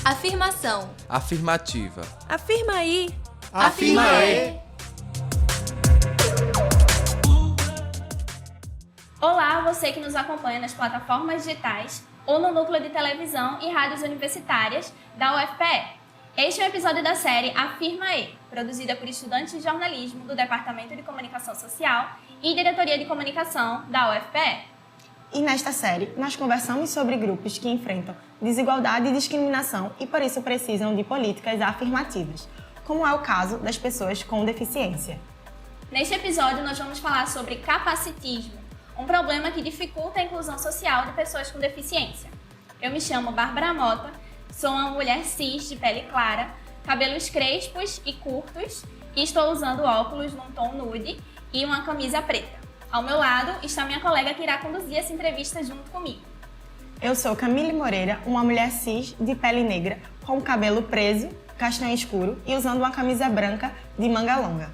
Afirmação. Afirmativa. Afirma aí. Afirma aí. Olá, você que nos acompanha nas plataformas digitais ou no núcleo de televisão e rádios universitárias da UFPE. Este é um episódio da série Afirma E, produzida por estudantes de jornalismo do Departamento de Comunicação Social e Diretoria de Comunicação da UFPE. E nesta série, nós conversamos sobre grupos que enfrentam desigualdade e discriminação e por isso precisam de políticas afirmativas, como é o caso das pessoas com deficiência. Neste episódio, nós vamos falar sobre capacitismo, um problema que dificulta a inclusão social de pessoas com deficiência. Eu me chamo Bárbara Mota, sou uma mulher cis de pele clara, cabelos crespos e curtos e estou usando óculos num tom nude e uma camisa preta. Ao meu lado está minha colega que irá conduzir essa entrevista junto comigo. Eu sou Camille Moreira, uma mulher cis de pele negra, com o cabelo preso, castanho escuro e usando uma camisa branca de manga longa.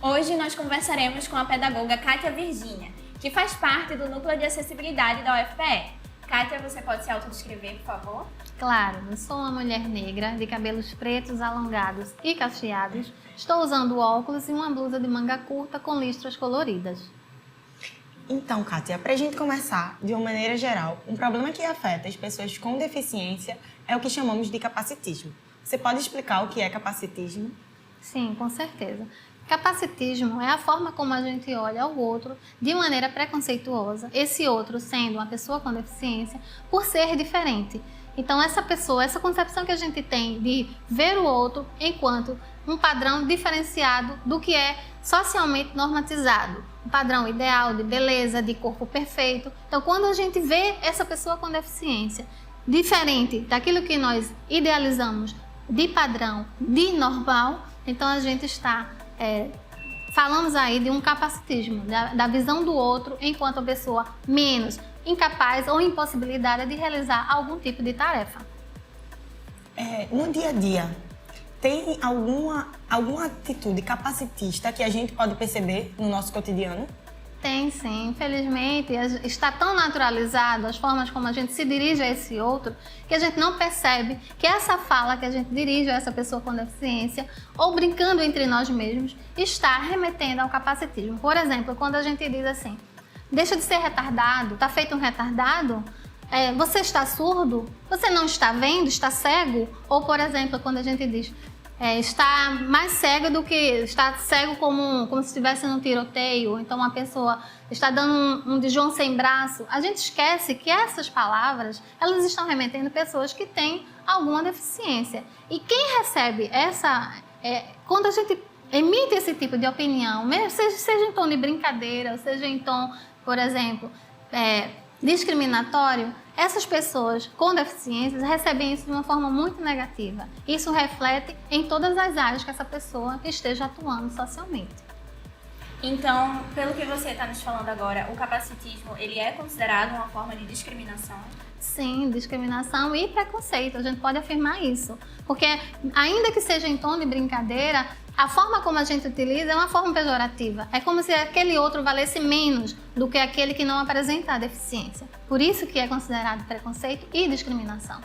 Hoje nós conversaremos com a pedagoga Kátia Virgínia, que faz parte do Núcleo de Acessibilidade da UFPE. Kátia, você pode se autodescrever, por favor? Claro, eu sou uma mulher negra, de cabelos pretos, alongados e cacheados. Estou usando óculos e uma blusa de manga curta com listras coloridas. Então, Kátia, para a gente começar, de uma maneira geral, um problema que afeta as pessoas com deficiência é o que chamamos de capacitismo. Você pode explicar o que é capacitismo? Sim, com certeza. Capacitismo é a forma como a gente olha ao outro de maneira preconceituosa, esse outro sendo uma pessoa com deficiência, por ser diferente. Então, essa concepção que a gente tem de ver o outro enquanto um padrão diferenciado do que é socialmente normatizado, um padrão ideal de beleza, de corpo perfeito. Então, quando a gente vê essa pessoa com deficiência diferente daquilo que nós idealizamos de padrão, de normal, então a gente está falamos aí de um capacitismo, da visão do outro enquanto a pessoa menos incapaz ou impossibilitada de realizar algum tipo de tarefa. No dia a dia, tem alguma atitude capacitista que a gente pode perceber no nosso cotidiano? Tem sim, infelizmente está tão naturalizado as formas como a gente se dirige a esse outro que a gente não percebe que essa fala que a gente dirige a essa pessoa com deficiência ou brincando entre nós mesmos está remetendo ao capacitismo. Por exemplo, quando a gente diz assim, deixa de ser retardado, está feito um retardado, você está surdo, você não está vendo, está cego? Ou, por exemplo, quando a gente diz está mais cego do que está cego como se estivesse num tiroteio, então uma pessoa está dando um de João sem braço. A gente esquece que essas palavras elas estão remetendo a pessoas que têm alguma deficiência. E quem recebe quando a gente emite esse tipo de opinião, seja em tom de brincadeira, seja em tom, por exemplo, discriminatório, essas pessoas com deficiências recebem isso de uma forma muito negativa. Isso reflete em todas as áreas que essa pessoa esteja atuando socialmente. Então, pelo que você está nos falando agora, o capacitismo ele é considerado uma forma de discriminação? Sim, discriminação e preconceito, a gente pode afirmar isso. Porque ainda que seja em tom de brincadeira, a forma como a gente utiliza é uma forma pejorativa. É como se aquele outro valesse menos do que aquele que não apresenta a deficiência. Por isso que é considerado preconceito e discriminação.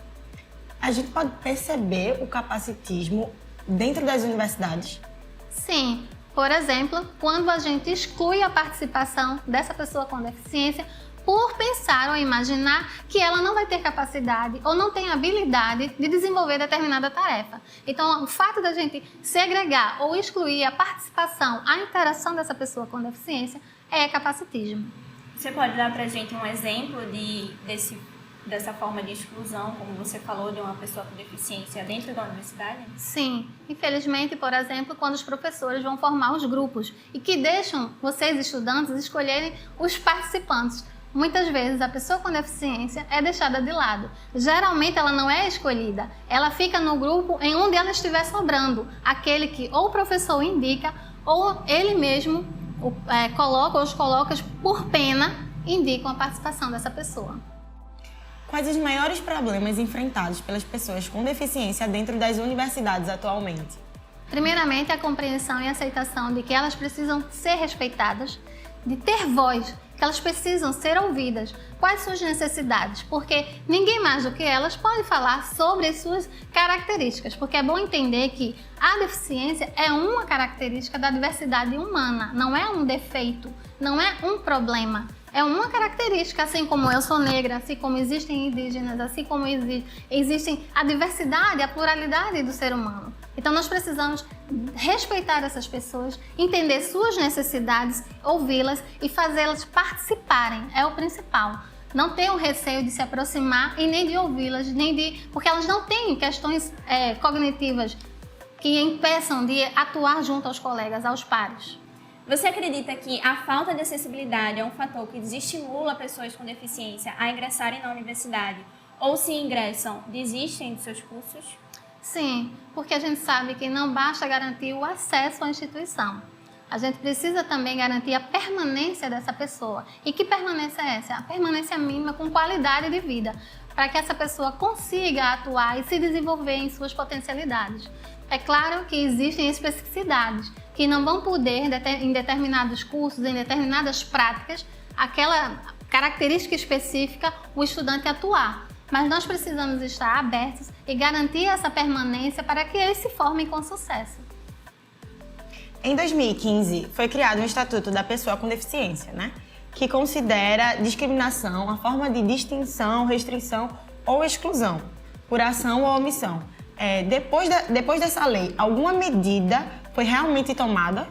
A gente pode perceber o capacitismo dentro das universidades? Sim. Por exemplo, quando a gente exclui a participação dessa pessoa com deficiência por pensar ou imaginar que ela não vai ter capacidade ou não tem habilidade de desenvolver determinada tarefa. Então, o fato da gente segregar ou excluir a participação, a interação dessa pessoa com deficiência é capacitismo. Você pode dar pra gente um exemplo dessa forma de exclusão, como você falou, de uma pessoa com deficiência dentro da universidade? Sim. Infelizmente, por exemplo, quando os professores vão formar os grupos e que deixam vocês, estudantes, escolherem os participantes. Muitas vezes a pessoa com deficiência é deixada de lado. Geralmente ela não é escolhida, ela fica no grupo em onde ela estiver sobrando, aquele que ou o professor indica ou ele mesmo coloca ou os coloca por pena, indicam a participação dessa pessoa. Quais os maiores problemas enfrentados pelas pessoas com deficiência dentro das universidades atualmente? Primeiramente, a compreensão e aceitação de que elas precisam ser respeitadas, de ter voz que elas precisam ser ouvidas. Quais suas necessidades? Porque ninguém mais do que elas pode falar sobre as suas características, porque é bom entender que a deficiência é uma característica da diversidade humana, não é um defeito, não é um problema. É uma característica, assim como eu sou negra, assim como existem indígenas, assim como existem a diversidade, a pluralidade do ser humano. Então nós precisamos respeitar essas pessoas, entender suas necessidades, ouvi-las e fazê-las participarem, é o principal. Não ter o receio de se aproximar e nem de ouvi-las, porque elas não têm questões cognitivas que impeçam de atuar junto aos colegas, aos pares. Você acredita que a falta de acessibilidade é um fator que desestimula pessoas com deficiência a ingressarem na universidade? Ou se ingressam, desistem de seus cursos? Sim, porque a gente sabe que não basta garantir o acesso à instituição. A gente precisa também garantir a permanência dessa pessoa. E que permanência é essa? A permanência mínima com qualidade de vida, para que essa pessoa consiga atuar e se desenvolver em suas potencialidades. É claro que existem especificidades que não vão poder, em determinados cursos, em determinadas práticas, aquela característica específica, o estudante atuar. Mas nós precisamos estar abertos e garantir essa permanência para que eles se formem com sucesso. Em 2015, foi criado o Estatuto da Pessoa com Deficiência, que considera discriminação a forma de distinção, restrição ou exclusão, por ação ou omissão. Depois dessa lei, alguma medida foi realmente tomada?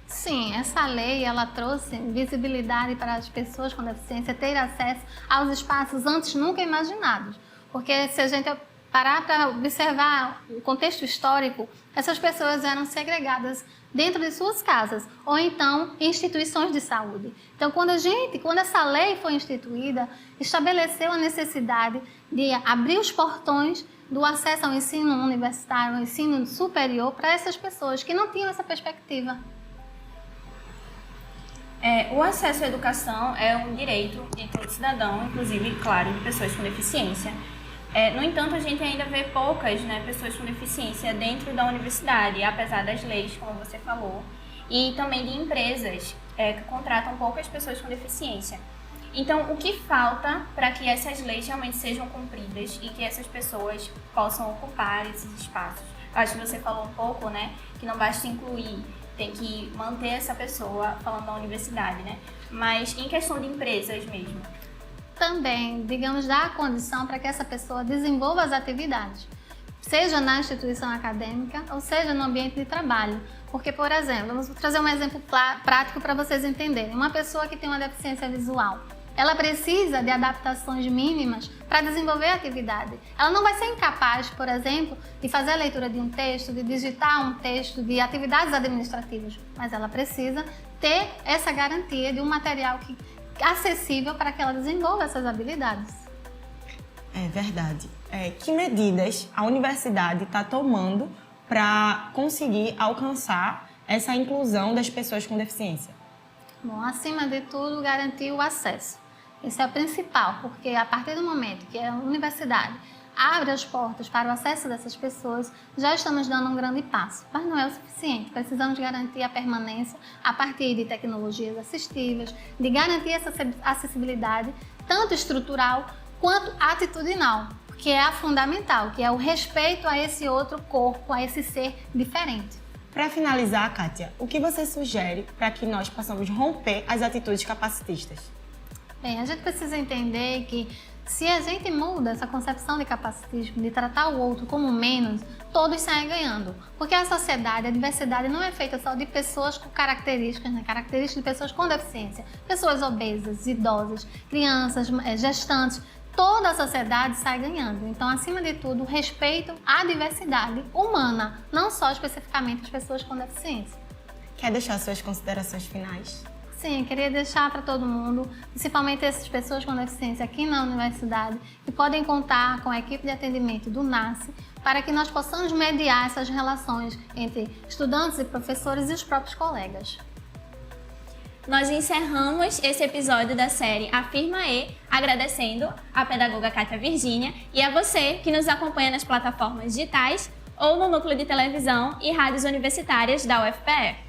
Sim, essa lei ela trouxe visibilidade para as pessoas com deficiência ter acesso aos espaços antes nunca imaginados. Porque se a gente parar para observar o contexto histórico, essas pessoas eram segregadas dentro de suas casas ou então em instituições de saúde. Então, quando essa lei foi instituída, estabeleceu a necessidade de abrir os portões do acesso ao ensino universitário, ao ensino superior para essas pessoas que não tinham essa perspectiva. O acesso à educação é um direito de todo cidadão, inclusive, claro, de pessoas com deficiência. No entanto, a gente ainda vê poucas pessoas com deficiência dentro da universidade, apesar das leis, como você falou, e também de empresas que contratam poucas pessoas com deficiência. Então, o que falta para que essas leis realmente sejam cumpridas e que essas pessoas possam ocupar esses espaços? Eu acho que você falou um pouco, que não basta incluir, tem que manter essa pessoa falando da universidade, Mas em questão de empresas mesmo. Também, digamos, dar a condição para que essa pessoa desenvolva as atividades, seja na instituição acadêmica ou seja no ambiente de trabalho. Porque, por exemplo, vamos trazer um exemplo prático para vocês entenderem. Uma pessoa que tem uma deficiência visual, ela precisa de adaptações mínimas para desenvolver a atividade. Ela não vai ser incapaz, por exemplo, de fazer a leitura de um texto, de digitar um texto, de atividades administrativas, mas ela precisa ter essa garantia de um material acessível para que ela desenvolva essas habilidades. É verdade. Que medidas a universidade está tomando para conseguir alcançar essa inclusão das pessoas com deficiência? Bom, acima de tudo, garantir o acesso. Isso é o principal, porque a partir do momento que a universidade abre as portas para o acesso dessas pessoas, já estamos dando um grande passo, mas não é o suficiente. Precisamos garantir a permanência a partir de tecnologias assistivas, de garantir essa acessibilidade, tanto estrutural quanto atitudinal, que é a fundamental, que é o respeito a esse outro corpo, a esse ser diferente. Para finalizar, Kátia, o que você sugere para que nós possamos romper as atitudes capacitistas? Bem, a gente precisa entender que se a gente muda essa concepção de capacitismo, de tratar o outro como menos, todos saem ganhando. Porque a sociedade, a diversidade não é feita só de pessoas com características, características de pessoas com deficiência. Pessoas obesas, idosas, crianças, gestantes, toda a sociedade sai ganhando. Então, acima de tudo, respeito à diversidade humana, não só especificamente as pessoas com deficiência. Quer deixar suas considerações finais? Sim, queria deixar para todo mundo, principalmente essas pessoas com deficiência aqui na universidade, que podem contar com a equipe de atendimento do NASCE para que nós possamos mediar essas relações entre estudantes e professores e os próprios colegas. Nós encerramos esse episódio da série Afirma E, agradecendo à pedagoga Kátia Virgínia e a você que nos acompanha nas plataformas digitais ou no núcleo de televisão e rádios universitárias da UFPE.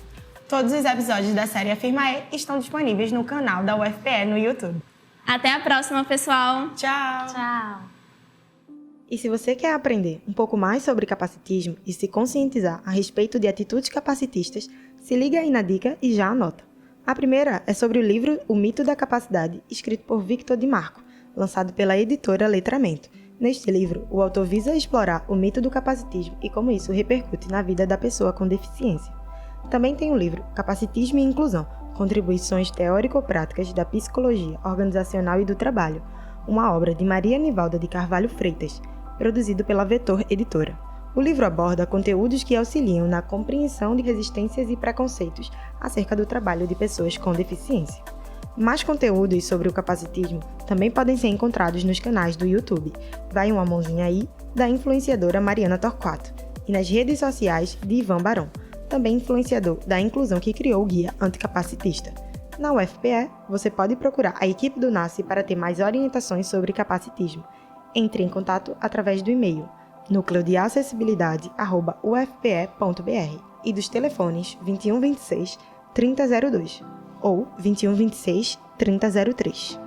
Todos os episódios da série Afirma E estão disponíveis no canal da UFPE no YouTube. Até a próxima, pessoal! Tchau! Tchau! E se você quer aprender um pouco mais sobre capacitismo e se conscientizar a respeito de atitudes capacitistas, se liga aí na dica e já anota. A primeira é sobre o livro O Mito da Capacidade, escrito por Victor Di Marco, lançado pela editora Letramento. Neste livro, o autor visa explorar o mito do capacitismo e como isso repercute na vida da pessoa com deficiência. Também tem o livro Capacitismo e Inclusão, Contribuições Teórico-Práticas da Psicologia Organizacional e do Trabalho, uma obra de Maria Nivalda de Carvalho Freitas, produzido pela Vetor Editora. O livro aborda conteúdos que auxiliam na compreensão de resistências e preconceitos acerca do trabalho de pessoas com deficiência. Mais conteúdos sobre o capacitismo também podem ser encontrados nos canais do YouTube Vai Uma Mãozinha Aí, da influenciadora Mariana Torquato, e nas redes sociais de Ivan Barão, também influenciador da inclusão que criou o Guia Anticapacitista. Na UFPE, você pode procurar a equipe do NACE para ter mais orientações sobre capacitismo. Entre em contato através do e-mail nucleodeacessibilidade@ufpe.br e dos telefones 2126 3002 ou 2126 3003.